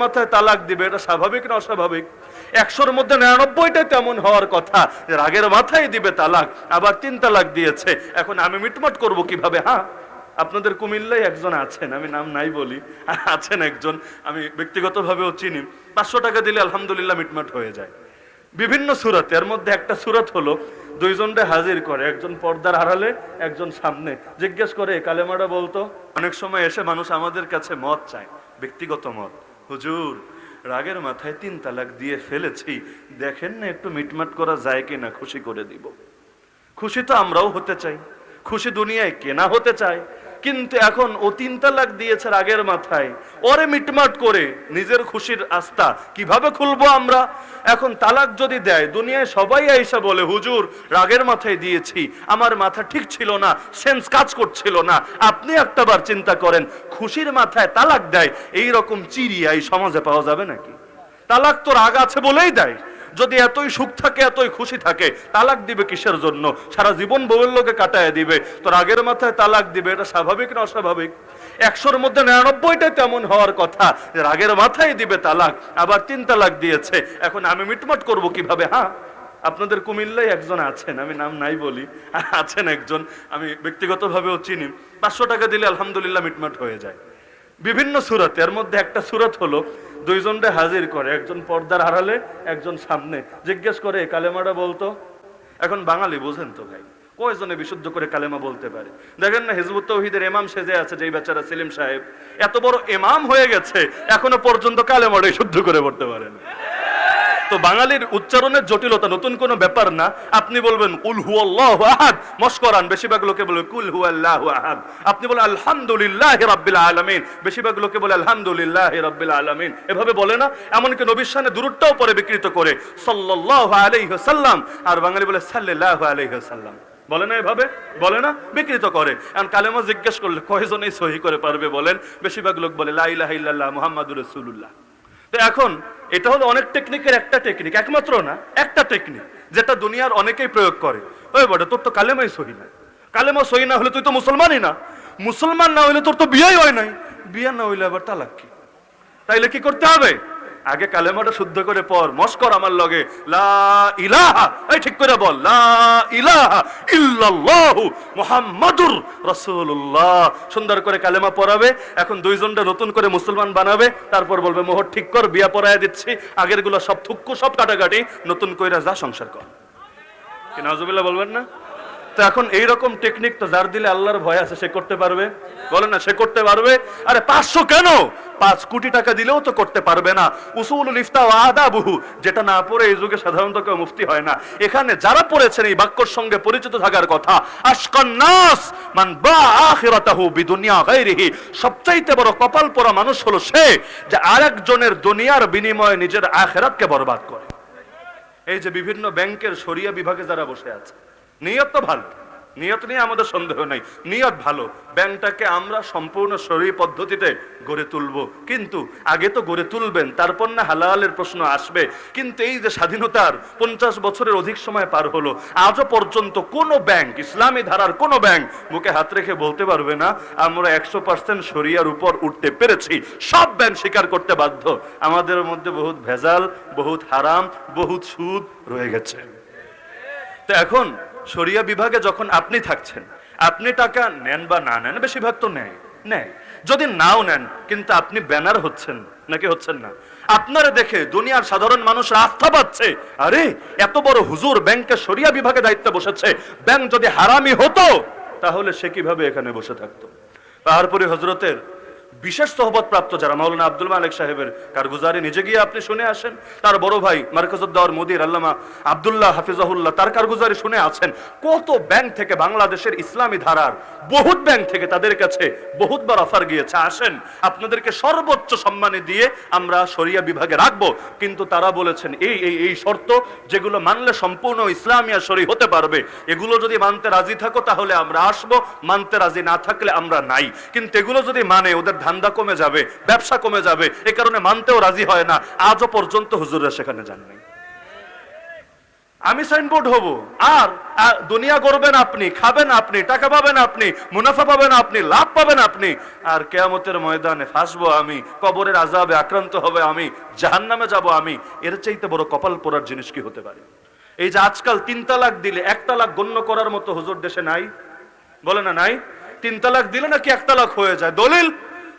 মাথায় তালাক দিবে, এটা স্বাভাবিক না অস্বাভাবিক? 100-র মধ্যে 99টাই তেমন হওয়ার কথা যে রাগের মাথায় দিবে তালাক, আবার 3 তালাক দিয়েছে। এখন আমি মিটমাট করব কিভাবে? হ্যাঁ, আপনাদের কুমিল্লায় একজন আছেন, আমি নাম নাই বলি, আছেন একজন, আমি ব্যক্তিগতভাবেও চিনি। 500 টাকা দিলে আলহামদুলিল্লাহ মিটমাট হয়ে যায় বিভিন্ন সূরাতে। এর মধ্যে একটা সূরাত হলো, দুইজনকে হাজির করে, একজন পর্দার আড়ালে, একজন সামনে, জিজ্ঞেস করে কালেমাটা বলতো। অনেক সময় এসে মানুষ আমাদের কাছে মত চায়, ব্যক্তিগত মত। হুজুর, রাগের মাথায় 3 তালাক দিয়ে ফেলেছি, দেখেন না একটু মিটমাট করা যায় কিনা, খুশি করে দিব। খুশি তো আমরাও হতে চাই, খুশি দুনিয়ায় কেনা হতে চায়, কিন্তু এখন ও 3 তালাক দিয়েছে রাগের মাথায়, ওরে মিটমাট করে নিজের খুশির আস্থা কিভাবে খুলবো আমরা? এখন তালাক যদি দেয়, দুনিয়ায় সবাই আইসা বলে হুজুর রাগের মাথায় দিয়েছি, আমার মাথা ঠিক ছিল না, সেন্স কাজ করছিল না। আপনি একটাবার চিন্তা করেন, খুশির মাথায় তালাক দেয়, এই রকম চিড়িয়া এই সমাজে পাওয়া যাবে নাকি? তালাক তো রাগ আছে বলেই দেয়। যদি এতই সুখ থাকে, এতই খুশি থাকে, তালাক দিবে কিসের জন্য? সারা জীবন বউয়ের লোকে কাটায় দিবে, তো রাগের মাথায় তালাক দিবে, এটা স্বাভাবিক না অস্বাভাবিক? 100-র মধ্যে 99টাই তেমন হওয়ার কথা যে রাগের মাথায় দিবে তালাক, আবার 3 তালাক দিয়েছে। এখন আমি মিটমাট করব কিভাবে? হ্যাঁ, আপনাদের কুমিল্লায় একজন আছেন, আমি নাম নাই বলি, আছেন একজন, আমি ব্যক্তিগতভাবেও চিনি। 500 টাকা দিলে আলহামদুলিল্লাহ মিটমাট হয়ে যায় বিভিন্ন সূরাতে। এর মধ্যে একটা সূরাত হলো, দুইজনকে হাজির করে, একজন পর্দার আড়ালে, একজন সামনে, জিজ্ঞেস করে কালেমাটা বলতো। এখন বাঙালি বুঝেন তো ভাই, কয়জনে বিশুদ্ধ করে কালেমা বলতে পারে? দেখেন না হিজবুত তাওহীদের ইমাম সেজে আছে যেই বেচারা সেলিম সাহেব, এত বড় ইমাম হয়ে গেছে, এখনো পর্যন্ত কালেমাটাই শুদ্ধ করে পড়তে পারেন। তো বাঙালির উচ্চারণের জটিলতা নতুন কোনো ব্যাপার না। আপনি বলবেন কুল হুয়াল্লাহু আহাদ, মস্করান, বেশিরভাগ লোকে বলে কুল হুয়াল্লাহু আহাদ। আপনি বলে আলহামদুলিল্লাহি রাব্বিল আলামিন, বেশিরভাগ লোকে বলে আলহামদুলিল্লাহি রাব্বিল আলামিন, এভাবে বলে না? এমনকি নবীর শানে দুরূদটাও পরে বিকৃত করে সাল্লাল্লাহু আলাইহি ওয়াসাল্লাম, আর বাঙালি বলে সাল্লাল্লাহু আলাইহি ওয়াসাল্লাম, বলে না? এভাবে বলে না, বিকৃত করে। এখন কালেমা জিজ্ঞেস করলে কয়জনেই সহি করে পারবে বলেন? বেশিরভাগ লোক বলে লা ইলাহা ইল্লাল্লাহ মুহাম্মাদুর রাসূলুল্লাহ। তো এখন এটা হলো অনেক টেকনিকের একটা টেকনিক, একমাত্র না, একটা টেকনিক যেটা দুনিয়ার অনেকেই প্রয়োগ করে। ওই বড়, তোর তো কালেমাই সহি না, কালেমা সহি না হলে তুই তো মুসলমানই না, মুসলমান না হইলে তোর তো বিয়েই হয় নাই, বিয়ে না হইলে আবার তালাক কি? তাইলে কি করতে হবে? আগে কালেমাটা শুদ্ধ করে পড়, মস্কর আমার লগে, লা ইলাহা, এই ঠিক করে বল, লা ইলাহা ইল্লাল্লাহু মুহাম্মাদুর রাসূলুল্লাহ। সুন্দর করে কালেমা পড়াবে। এখন দুইজনটা নতুন করে মুসলমান বানাবে, তারপর বলবে মোহর ঠিক কর, বিয়া পড়ায় দিচ্ছি, আগের গুলো সব থুক্কু, সব কাটাকাটি, নতুন কইরা যা সংসার কর। কি নাউজুবিল্লাহ বলবেন না? তো এখন এইরকম টেকনিক তো যার দিলে আল্লাহর ভয় আছে সে করতে পারবে, বলে না? সে করতে পারবে। আরে 500 কেন, 5 কোটি টাকা দিলেও তো করতে পারবে না। উসুলুল ইফতা ওয়া আদাবুহু, যেটা না পড়ে এই যুগে সাধারণত কেউ মুফতি হয় না। এখানে যারা পড়েছেন এই বাক্যর সঙ্গে পরিচিত থাকার কথা, আশকান নাস মান বা আখিরাতাহু বিদুনিয়া গায়রিহি, সবচাইতে বড় কপাল পোড়া মানুষ হলো সে যে আরেকজনের দুনিয়ার বিনিময়ে নিজের আখিরাতকে বরবাদ করে। এই যে বিভিন্ন ব্যাংকের শরিয়া বিভাগে যারা বসে আছে, নিয়ত তো ভালো, নিয়ত নিয়ে আমাদের সন্দেহ নাই, নিয়ত ভালো। ব্যাংকটাকে আমরা সম্পূর্ণ শরীয়ী পদ্ধতিতে গড়ে তুলবো, কিন্তু আগে তো গড়ে তুলবেন, তারপর না হালালের প্রশ্ন আসবে। কিন্তু এই যে স্বাধীনতার 50 বছরের অধিক সময় পার হলো, আজও পর্যন্ত কোনো ব্যাংক, ইসলামী ধারার কোনো ব্যাংক মুখে হাত রেখে বলতে পারবে না আমরা 100% শরিয়ার উপর উঠতে পেরেছি। সব ব্যাংক স্বীকার করতে বাধ্য, আমাদের মধ্যে বহুত ভেজাল, বহুত হারাম, বহুত সুদ রয়ে গেছে। তো এখন শরিয়া বিভাগে যখন আপনি থাকছেন, আপনি টাকা নেন বা না নেন, বেশিরভাগ তো নেয়। যদি নাও নেন, কিন্তু আপনি ব্যানার হচ্ছেন নাকি হচ্ছেন না? আপনারা দেখে দুনিয়ার সাধারণ মানুষ আস্থা পাচ্ছে, আরে এত বড় হুজুর ব্যাংকে শরিয়া বিভাগে দায়িত্বে বসেছে, ব্যাংক যদি হারামি হতো তাহলে সে কিভাবে এখানে বসে থাকতো? তারপরে হযরতের বিশেষ সোহবত প্রাপ্ত যারা, মাওলানা আব্দুল মালিক সাহেবের কারগুজারি নিজে গিয়ে আপনি শুনে আসেন, তার বড় ভাই মারকাজুদ্দাওয়ার মুদির আল্লামা আব্দুল্লাহ হাফিজাহুল্লাহ তার কারগুজারি শুনে আছেন। কত ব্যাংক থেকে, বাংলাদেশের ইসলামী ধারার বহুত ব্যাংক থেকে তাদের কাছে বহুতবার অফার গিয়েছে, আসেন আপনাদেরকে সর্বোচ্চ সম্মানে দিয়ে আমরা শরিয়া বিভাগে রাখবো, কিন্তু তারা বলেছেন এই এই এই শর্ত, যেগুলো মানলে সম্পূর্ণ ইসলামিয়া শরী হতে পারবে, এগুলো যদি মানতে রাজি থাকো তাহলে আমরা আসবো, মানতে রাজি না থাকলে আমরা নাই। কিন্তু এগুলো যদি মানে ওদের ধান্দা কমে যাবে, ব্যবসা কমে যাবে, এ কারণে মানতেও রাজি হয় না। আজও পর্যন্ত হুজুররা সেখানে যান নাই। আমি সাইনবোর্ড হব। আর দুনিয়া গড়বেন আপনি, খাবেন আপনি, টাকা পাবেন আপনি, মুনাফা পাবেন আপনি, লাভ পাবেন আপনি, আর কিয়ামতের ময়দানে ফাঁসবো আমি, কবরের আযাবে আক্রান্ত হবে আমি, জাহান্নামে যাব আমি। এর চাইতে বড় কপাল পোড়ার জিনিস কি হতে পারে? এই যে আজকাল 3 তালাক দিলে 1 তালাক গণ্য করার মতো হুজুর দেশে নাই, বলে না নাই? 3 তালাক দিলে নাকি 1 তালাক হয়ে যায়। দলিল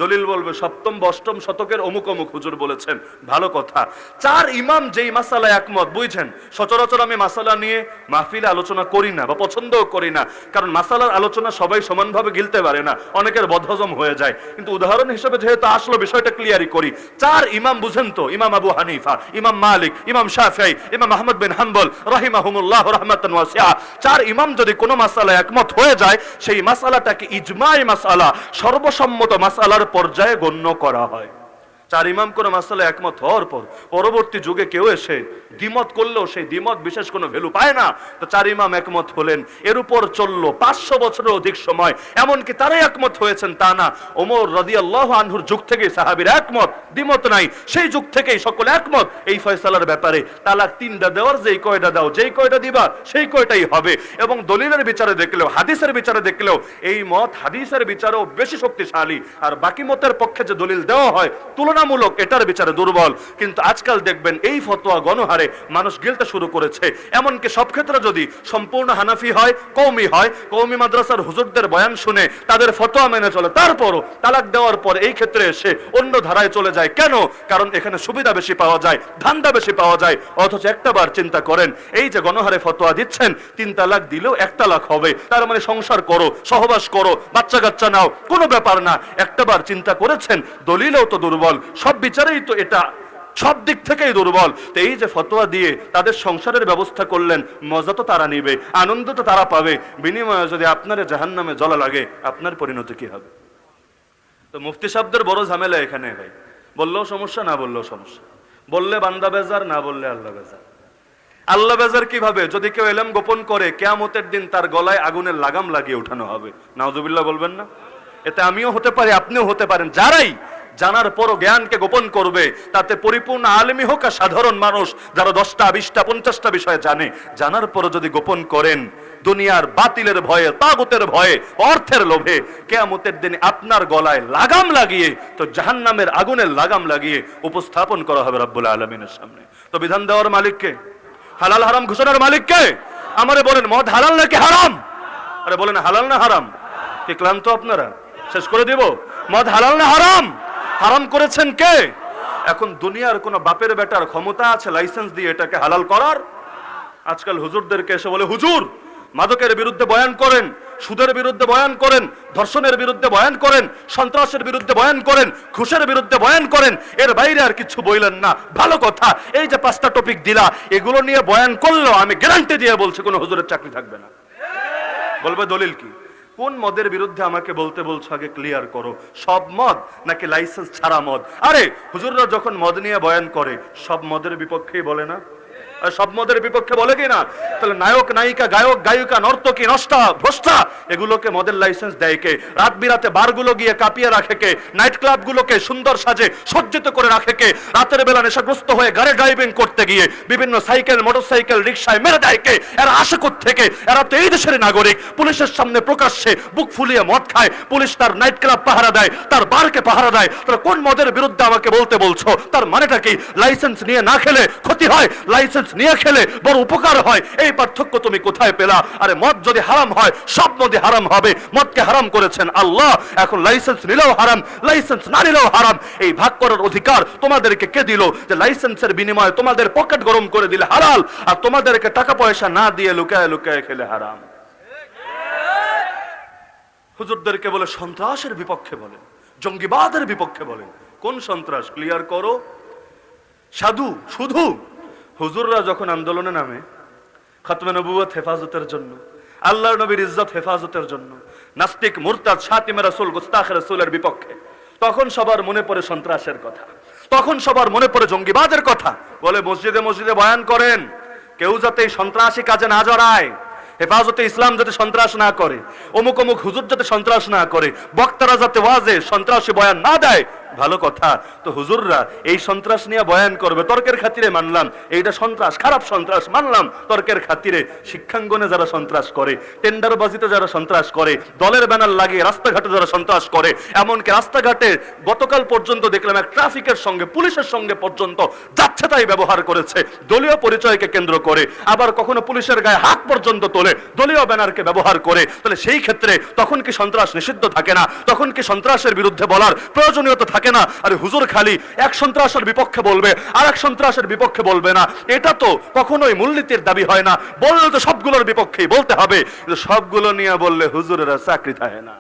দলিল বলবে 7ম বা 8ম শতকের অমুক অমুক হুজুর বলেছেন। ভালো কথা। 4 ইমাম যেই মাসালায় একমত, বুঝছেন, সচরাচর আমি মাসালা নিয়ে মাহফিলে আলোচনা করি না বা পছন্দও করি না, কারণ মাসালার আলোচনা সবাই সমানভাবে গিলতে পারে না, অনেকের বদহজম হয়ে যায়। কিন্তু উদাহরণ হিসেবে যেহেতু আসলো, বিষয়টা ক্লিয়ারই করি। 4 ইমাম বুঝেন তো, ইমাম আবু হানিফা, ইমাম মালিক, ইমাম শাফিঈ, ইমাম আহমদ বিন হাম্বল রাহিমাহুমুল্লাহ রাহমাতান ওয়াসিআ, 4 ইমাম যদি কোনো মাসালায় একমত হয়ে যায়, সেই মাসালাটাকে ইজমাই মাসালা, সর্বসম্মত মাসালার পর্যায়ে গণ্য করা হয়। 4 ইমাম কোন মাসালায় একমত হওয়ার পর পরবর্তী যুগে কেউ এসে দ্বিমত করলেও সেই দ্বিমত বিশেষ কোনো ভ্যালু পায় না। তো 4 ইমাম একমত হলেন, এর উপর চললো 500 বছরের অধিক সময়। এমনকি তারাই একমত হয়েছেন তা না, ওমর রাদিয়াল্লাহু আনহুর যুগ থেকেই সাহাবীরা একমত, দ্বিমত নাই, সেই যুগ থেকেই সকলে একমত এই ফয়সালার ব্যাপারে। তালাক 3টা দেওয়ার, যেই কয়টা দাও, যেই কয়টা দিবা সেই কয়টাই হবে। এবং দলিলের বিচারে দেখলেও, হাদিসের বিচারে দেখলেও এই মত হাদিসের বিচারেও বেশি শক্তিশালী, আর বাকি মতের পক্ষে যে দলিল দেওয়া হয় তুলনামূলক এটার বিচারে দুর্বল। কিন্তু আজকাল দেখবেন এই ফতোয়া গণহারে মানুষ গিলতে শুরু করেছে। এমনকি সব ক্ষেত্রে যদি সম্পূর্ণ হানাফি হয়, কওমি মাদ্রাসার হুজুরদের বয়ান শুনে তাদের ফতোয়া মেনে চলে, তারপরও তালাক দেওয়ার পর এই ক্ষেত্রে এসে অন্য ধারায় চলে যায়। কেন? কারণ এখানে সুবিধা বেশি পাওয়া যায়, ধান্দা বেশি পাওয়া যায়। অথচ একটাবার চিন্তা করেন, এই যে গণহারে ফতোয়া দিচ্ছেন 3 তালাক দিলেও 1 তালাক হবে, তার মানে সংসার করো, সহবাস করো, বাচ্চা কাচ্চা নাও, কোনো ব্যাপার না। একটাবার চিন্তা করেছেন দলিলও তো দুর্বল, সব বিচারেই তো এটা সব দিক থেকেই দুর্বল। তো এই যে ফতোয়া দিয়ে তাদের সংসারের ব্যবস্থা করলেন, মজা তো তারা নিবে, আনন্দ তো তারা পাবে, বিনিময়ে যদি আপনার জাহান্নামে জ্বলা লাগে, আপনার পরিণতি কি হবে? তো মুফতি সাহেবদের বড় ঝামেলা এখানে ভাই, বললেও সমস্যা, না বললেও সমস্যা। বললে বান্দা বেজার, না বললে আল্লাহ বেজার। আল্লাহ বেজার কিভাবে? যদি কেউ ইলম গোপন করে, কিয়ামতের দিন তার গলায় আগুনের লাগাম লাগিয়ে উঠানো হবে। নাউজুবিল্লাহ বলবেন না? এতে আমিও হতে পারি, আপনিও হতে পারেন। যারাই জানার পরও জ্ঞানকে গোপন করবে, তাতে পরিপূর্ণ আলেমই হোক আর সাধারণ মানুষ, যারা 10টা 20টা 50টা বিষয় জানে, জানার পরও যদি গোপন করেন দুনিয়ার বাতিলের ভয়ে, তাগুতের ভয়ে, অর্থের লোভে, কিয়ামতের দিনে আপনার গলায় লাগাম লাগিয়ে, তো জাহান্নামের আগুনের লাগাম লাগিয়ে উপস্থাপন করা হবে রব্বুল আলামিনের সামনে। তো বিধান দেওয়ার মালিক কে? হালাল হারাম ঘোষণার মালিক কে? আমারে বলেন, মদ হালাল নাকি হারাম? আরে বলেন, হালাল না হারাম? কি ক্লান্ত আপনারা? শেষ করে দিব। মদ হালাল না হারাম? হারাম করেছেন কে? এখন দুনিয়ার কোন বাপের বেটার ক্ষমতা আছে লাইসেন্স দিয়ে এটাকে হালাল করার? আজকাল হুজুরদেরকে এসে বলে, হুজুর মাদকের বিরুদ্ধে বয়ান করেন, সুদের বিরুদ্ধে বয়ান করেন, ধর্ষণের বিরুদ্ধে বয়ান করেন, সন্ত্রাসের বিরুদ্ধে বয়ান করেন, ঘুষের বিরুদ্ধে বয়ান করেন, এর বাইরে আর কিছু বললেন না। ভালো কথা, এই যে 5টা টপিক দিলা, এগুলো নিয়ে বয়ান করলেও আমি গ্যারান্টি দিয়ে বলছি কোন হুজুরের চাকরি থাকবে না। বলবে দলিল কি? কোন মদের বিরুদ্ধে আমাকে বলতে বলছো আগে ক্লিয়ার করো। সব মদ নাকি লাইসেন্স ছাড়া মদ? আরে হুজুররা যখন মদ নিয়ে বয়ান করে সব মদের বিপক্ষেই বলে না? সব মদের বিপক্ষে বলে কি না? তাহলে নায়ক নায়িকা, গায়ক গায়িকা, নর্তকী, নষ্টা, ভ্রষ্টা, এগুলোকে মদের লাইসেন্স দেয় কে? রাত বিরাতে বারগুলো গিয়ে কাঁপিয়ে রাখে কে? নাইট ক্লাবগুলোকে সুন্দর সাজে সজ্জিত করে রাখে কে? রাতের বেলা নেশাগ্রস্ত হয়ে গাড়ি ড্রাইভিং করতে গিয়ে বিভিন্ন সাইকেল, মোটরসাইকেল, রিক্সায় মেরে দেয় কে? এরা আসে থেকে? এরা তো এই দেশের নাগরিক। পুলিশের সামনে প্রকাশ্যে বুক ফুলিয়ে মদ খায়, পুলিশ তার নাইট ক্লাব পাহারা দেয়, তার বারকে পাহারা দেয়। তাহলে কোন মদের বিরুদ্ধে আমাকে বলতে বলছো? তার মানেটা কি? লাইসেন্স নিয়ে না খেলে ক্ষতি হয়, লাইসেন্স নিয়ে খেলে বড় উপকার হয়। এই পার্থক্য তুমি কোথায় পেলা? আরে মদ যদি হারাম হয়, সব মদই হারাম হবে। মদকে হারাম করেছেন আল্লাহ, এখন লাইসেন্স নিলেও হারাম, লাইসেন্স না নিলেও হারাম। এই ভাগ করার অধিকার তোমাদেরকে কে দিল? যে লাইসেন্সের বিনিময়ে তোমাদের পকেট গরম করে দিলে হালাল, আর তোমাদেরকে টাকা পয়সা না দিয়ে লুকায় লুকায় খেলে হারাম। হুজুরদেরকে বলে সন্ত্রাসের বিপক্ষে বলেন, জঙ্গিবাদের বিপক্ষে বলেন। কোন সন্ত্রাস? ক্লিয়ার করো। সাধু শুধু হুজুররা যখন আন্দোলনে নামে খতমে নবুয়ত হেফাজতের জন্য, আল্লাহর নবীর ইজ্জত হেফাজতের জন্য, নাস্তিক, মুরতাদ, শাতিমে রাসূল, গুস্তাখে রাসূলের বিপক্ষে, তখন সবার মনে পড়ে সন্ত্রাসের কথা, তখন সবার মনে পড়ে জঙ্গিবাদের কথা। বলে মসজিদে মসজিদে বয়ান করেন, কেউ যাতে এই সন্ত্রাসী কাজে না জড়ায়, হেফাজতে ইসলাম যাতে সন্ত্রাস না করে, অমুক অমুক হুজুর যাতে সন্ত্রাস না করে, বক্তারা যাতে ওয়াজে সন্ত্রাসী বয়ান না দেয়। ভালো কথা। তো হুজুররা এই সন্ত্রাস নিয়ে বয়ান করবে, তর্কের খাতিরে মানলাম এইটা সন্ত্রাস, খারাপ সন্ত্রাস মানলাম তর্কের খাতিরে। শিক্ষাঙ্গনে যারা সন্ত্রাস করে, টেন্ডারবাজিতে যারা সন্ত্রাস করে, দলের ব্যানার লাগিয়ে রাস্তাঘাটে যারা সন্ত্রাস করে, এমনকি রাস্তাঘাটে গতকাল পর্যন্ত দেখলাম এক ট্রাফিকের সঙ্গে পুলিশের সঙ্গে পর্যন্ত যাচ্ছে তাই ব্যবহার করেছে দলীয় পরিচয়কে কেন্দ্র করে, আবার কখনো পুলিশের গায়ে হাত পর্যন্ত তোলে দলীয় ব্যানারকে ব্যবহার করে। তাহলে সেই ক্ষেত্রে তখন কি সন্ত্রাস নিষিদ্ধ থাকে না? তখন কি সন্ত্রাসের বিরুদ্ধে বলার প্রয়োজনীয়তা থাকে না? আরে হুজুর খালি এক সন্ত্রাসের বিপক্ষে বলবে আর এক সন্ত্রাসের বিপক্ষে বলবে না, এটা তো কখনোই মূলনীতির দাবি হয় না। বললে তো সবগুলোর বিপক্ষেই বলতে হবে, কিন্তু সবগুলো নিয়ে বললে হুজুরেরা চাকরি থাকে না।